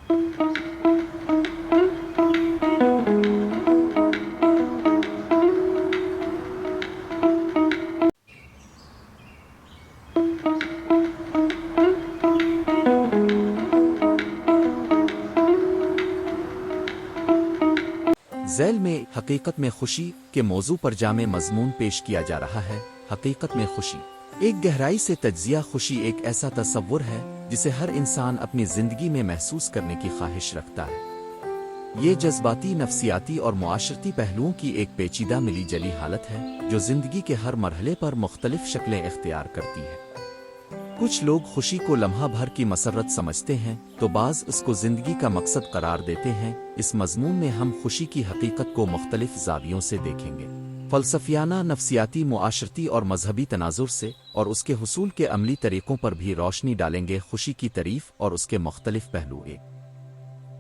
ذیل میں حقیقت میں خوشی کے موضوع پر جامع مضمون پیش کیا جا رہا ہے۔ حقیقت میں خوشی ایک گہرائی سے تجزیہ خوشی ایک ایسا تصور ہے جسے ہر انسان اپنی زندگی میں محسوس کرنے کی خواہش رکھتا ہے۔ یہ جذباتی، نفسیاتی اور معاشرتی پہلوؤں کی ایک پیچیدہ ملی جلی حالت ہے جو زندگی کے ہر مرحلے پر مختلف شکلیں اختیار کرتی ہے۔ کچھ لوگ خوشی کو لمحہ بھر کی مسرت سمجھتے ہیں تو بعض اس کو زندگی کا مقصد قرار دیتے ہیں۔ اس مضمون میں ہم خوشی کی حقیقت کو مختلف زاویوں سے دیکھیں گے، فلسفیانہ، نفسیاتی، معاشرتی اور مذہبی تناظر سے، اور اس کے حصول کے عملی طریقوں پر بھی روشنی ڈالیں گے۔ خوشی کی تعریف اور اس کے مختلف پہلو۔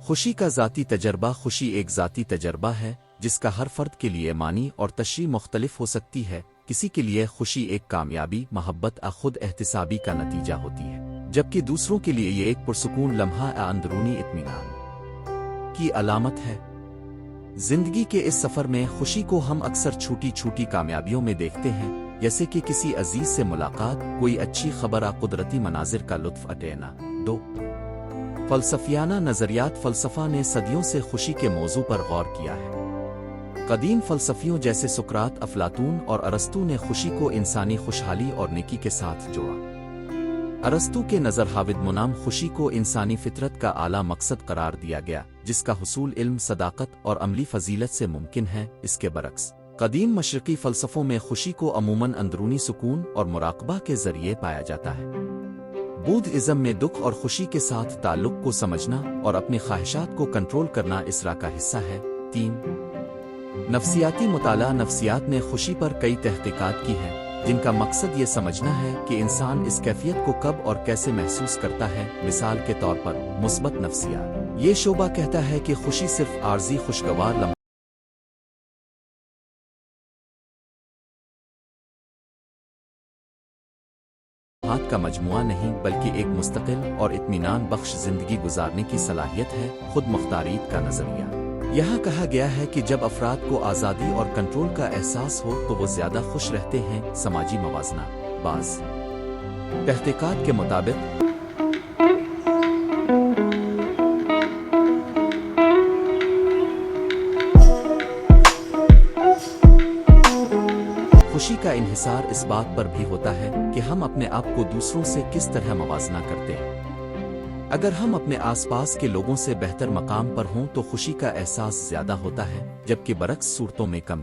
خوشی کا ذاتی تجربہ۔ خوشی ایک ذاتی تجربہ ہے جس کا ہر فرد کے لیے معنی اور تشریح مختلف ہو سکتی ہے۔ کسی کے لیے خوشی ایک کامیابی، محبت، خود احتسابی کا نتیجہ ہوتی ہے، جبکہ دوسروں کے لیے یہ ایک پرسکون لمحہ، اندرونی اطمینان کی علامت ہے۔ زندگی کے اس سفر میں خوشی کو ہم اکثر چھوٹی چھوٹی کامیابیوں میں دیکھتے ہیں، جیسے کہ کسی عزیز سے ملاقات، کوئی اچھی خبر، قدرتی مناظر کا لطف اٹھانا۔ فلسفیانہ نظریات۔ فلسفہ نے صدیوں سے خوشی کے موضوع پر غور کیا ہے۔ قدیم فلسفیوں جیسے سقراط، افلاطون اور ارسطو نے خوشی کو انسانی خوشحالی اور نیکی کے ساتھ جوڑا۔ ارسطو کے نظر حاود منام خوشی کو انسانی فطرت کا اعلیٰ مقصد قرار دیا گیا، جس کا حصول علم، صداقت اور عملی فضیلت سے ممکن ہے۔ اس کے برعکس قدیم مشرقی فلسفوں میں خوشی کو عموماً اندرونی سکون اور مراقبہ کے ذریعے پایا جاتا ہے۔ بدھ ازم میں دکھ اور خوشی کے ساتھ تعلق کو سمجھنا اور اپنی خواہشات کو کنٹرول کرنا اس راہ کا حصہ ہے۔ نفسیاتی مطالعہ۔ نفسیات نے خوشی پر کئی تحقیقات کی ہیں جن کا مقصد یہ سمجھنا ہے کہ انسان اس کیفیت کو کب اور کیسے محسوس کرتا ہے۔ مثال کے طور پر مثبت نفسیات۔ یہ شعبہ کہتا ہے کہ خوشی صرف عارضی خوشگوار لمحات کا مجموعہ نہیں، بلکہ ایک مستقل اور اطمینان بخش زندگی گزارنے کی صلاحیت ہے۔ خود مختاریت کا نظریہ۔ یہاں کہا گیا ہے کہ جب افراد کو آزادی اور کنٹرول کا احساس ہو تو وہ زیادہ خوش رہتے ہیں۔ سماجی موازنہ۔ بعض تحقیقات کے مطابق خوشی کا انحصار اس بات پر بھی ہوتا ہے کہ ہم اپنے آپ کو دوسروں سے کس طرح موازنہ کرتے ہیں۔ اگر ہم اپنے آس پاس کے لوگوں سے بہتر مقام پر ہوں تو خوشی کا احساس زیادہ ہوتا ہے، جبکہ برعکس صورتوں میں کم۔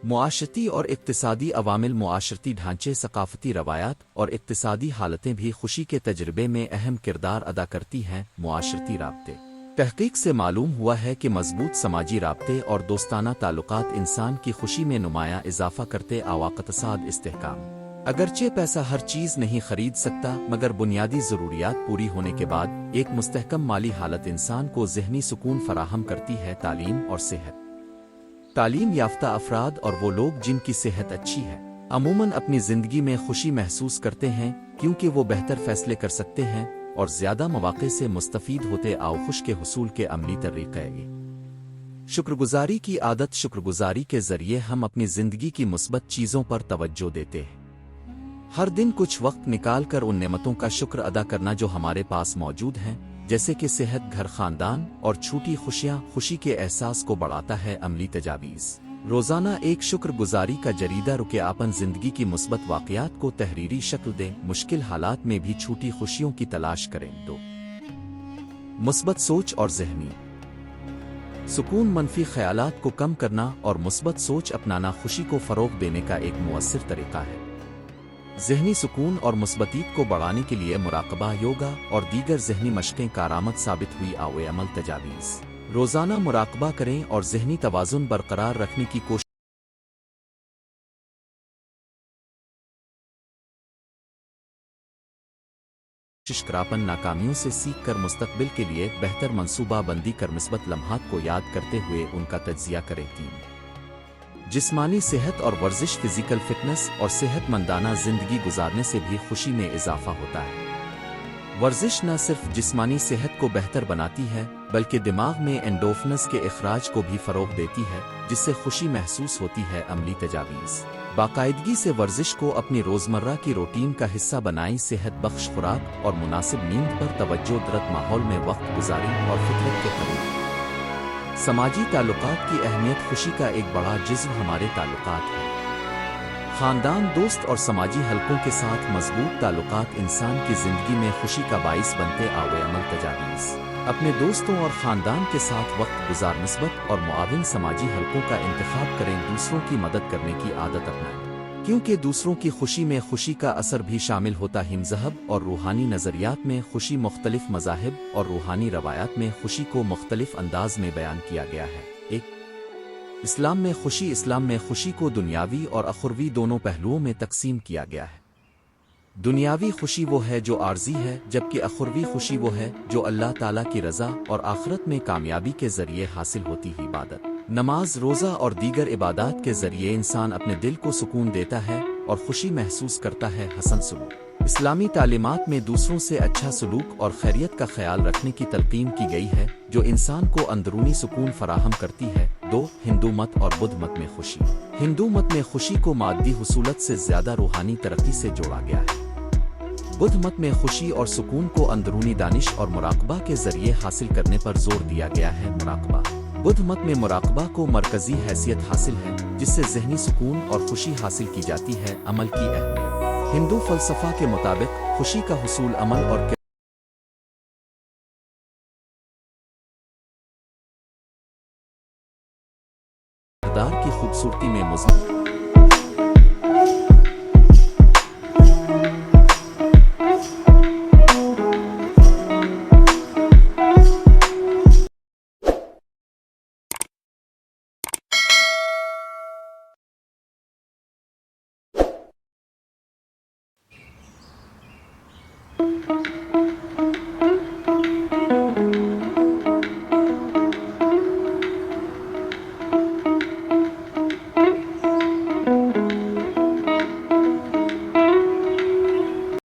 معاشرتی اور اقتصادی عوامل۔ معاشرتی ڈھانچے، ثقافتی روایات اور اقتصادی حالتیں بھی خوشی کے تجربے میں اہم کردار ادا کرتی ہیں۔ معاشرتی رابطے۔ تحقیق سے معلوم ہوا ہے کہ مضبوط سماجی رابطے اور دوستانہ تعلقات انسان کی خوشی میں نمایاں اضافہ کرتے۔ اقتصاد استحکام۔ اگرچہ پیسہ ہر چیز نہیں خرید سکتا، مگر بنیادی ضروریات پوری ہونے کے بعد ایک مستحکم مالی حالت انسان کو ذہنی سکون فراہم کرتی ہے۔ تعلیم اور صحت۔ تعلیم یافتہ افراد اور وہ لوگ جن کی صحت اچھی ہے عموماً اپنی زندگی میں خوشی محسوس کرتے ہیں، کیونکہ وہ بہتر فیصلے کر سکتے ہیں اور زیادہ مواقع سے مستفید ہوتے۔ خوش کے حصول کے عملی طریقے۔ شکرگزاری کی عادت۔ شکرگزاری کے ذریعے ہم اپنی زندگی کی مثبت چیزوں پر توجہ دیتے ہیں۔ ہر دن کچھ وقت نکال کر ان نعمتوں کا شکر ادا کرنا جو ہمارے پاس موجود ہیں، جیسے کہ صحت، گھر، خاندان اور چھوٹی خوشیاں، خوشی کے احساس کو بڑھاتا ہے۔ عملی تجاویز۔ روزانہ ایک شکر گزاری کا جریدہ رکھیں۔ اپن زندگی کی مثبت واقعات کو تحریری شکل دیں۔ مشکل حالات میں بھی چھوٹی خوشیوں کی تلاش کریں۔ مثبت سوچ اور ذہنی سکون۔ منفی خیالات کو کم کرنا اور مثبت سوچ اپنانا خوشی کو فروغ دینے کا ایک مؤثر طریقہ ہے۔ ذہنی سکون اور مثبتیت کو بڑھانے کے لیے مراقبہ، یوگا اور دیگر ذہنی مشقیں کارآمد ثابت ہوئی۔ عمل تجاویز۔ روزانہ مراقبہ کریں اور ذہنی توازن برقرار رکھنے کی کوشش کریں۔ ناکامیوں سے سیکھ کر مستقبل کے لیے بہتر منصوبہ بندی کر مثبت لمحات کو یاد کرتے ہوئے ان کا تجزیہ کریں۔ جسمانی صحت اور ورزش۔ فزیکل فٹنس اور صحت مندانہ زندگی گزارنے سے بھی خوشی میں اضافہ ہوتا ہے۔ ورزش نہ صرف جسمانی صحت کو بہتر بناتی ہے بلکہ دماغ میں اینڈورفنز کے اخراج کو بھی فروغ دیتی ہے جس سے خوشی محسوس ہوتی ہے۔ عملی تجاویز: باقاعدگی سے ورزش کو اپنی روزمرہ کی روٹین کا حصہ بنائیں۔ صحت بخش خوراک اور مناسب نیند پر توجہ، درد ماحول میں وقت گزاریں اور فطرت کے قریب۔ سماجی تعلقات کی اہمیت: خوشی کا ایک بڑا جزو ہمارے تعلقات ہے۔ خاندان، دوست اور سماجی حلقوں کے ساتھ مضبوط تعلقات انسان کی زندگی میں خوشی کا باعث بنتے۔ آوے عمل تجاویز: اپنے دوستوں اور خاندان کے ساتھ وقت گزار، مثبت اور معاون سماجی حلقوں کا انتخاب کریں، دوسروں کی مدد کرنے کی عادت اپنائیں کیونکہ دوسروں کی خوشی میں خوشی کا اثر بھی شامل ہوتا ہے۔ مذہب اور روحانی نظریات میں خوشی: مختلف مذاہب اور روحانی روایات میں خوشی کو مختلف انداز میں بیان کیا گیا ہے۔ ایک اسلام میں خوشی کو دنیاوی اور اخروی دونوں پہلوؤں میں تقسیم کیا گیا ہے۔ دنیاوی خوشی وہ ہے جو عارضی ہے، جبکہ اخروی خوشی وہ ہے جو اللہ تعالیٰ کی رضا اور آخرت میں کامیابی کے ذریعے حاصل ہوتی ہے۔ عبادت، نماز، روزہ اور دیگر عبادات کے ذریعے انسان اپنے دل کو سکون دیتا ہے اور خوشی محسوس کرتا ہے۔ حسن سلوک: اسلامی تعلیمات میں دوسروں سے اچھا سلوک اور خیریت کا خیال رکھنے کی تلقین کی گئی ہے جو انسان کو اندرونی سکون فراہم کرتی ہے۔ دو ہندو مت اور بدھ مت میں خوشی: ہندو مت میں خوشی کو مادی حصولت سے زیادہ روحانی ترقی سے جوڑا گیا ہے۔ بدھ مت میں خوشی اور سکون کو اندرونی دانش اور مراقبہ کے ذریعے حاصل کرنے پر زور دیا گیا ہے۔ مراقبہ: بدھ مت میں مراقبہ کو مرکزی حیثیت حاصل ہے جس سے ذہنی سکون اور خوشی حاصل کی جاتی ہے۔ عمل کی اہمیت: ہندو فلسفہ کے مطابق خوشی کا حصول عمل اور کردار کی خوبصورتی میں مضمر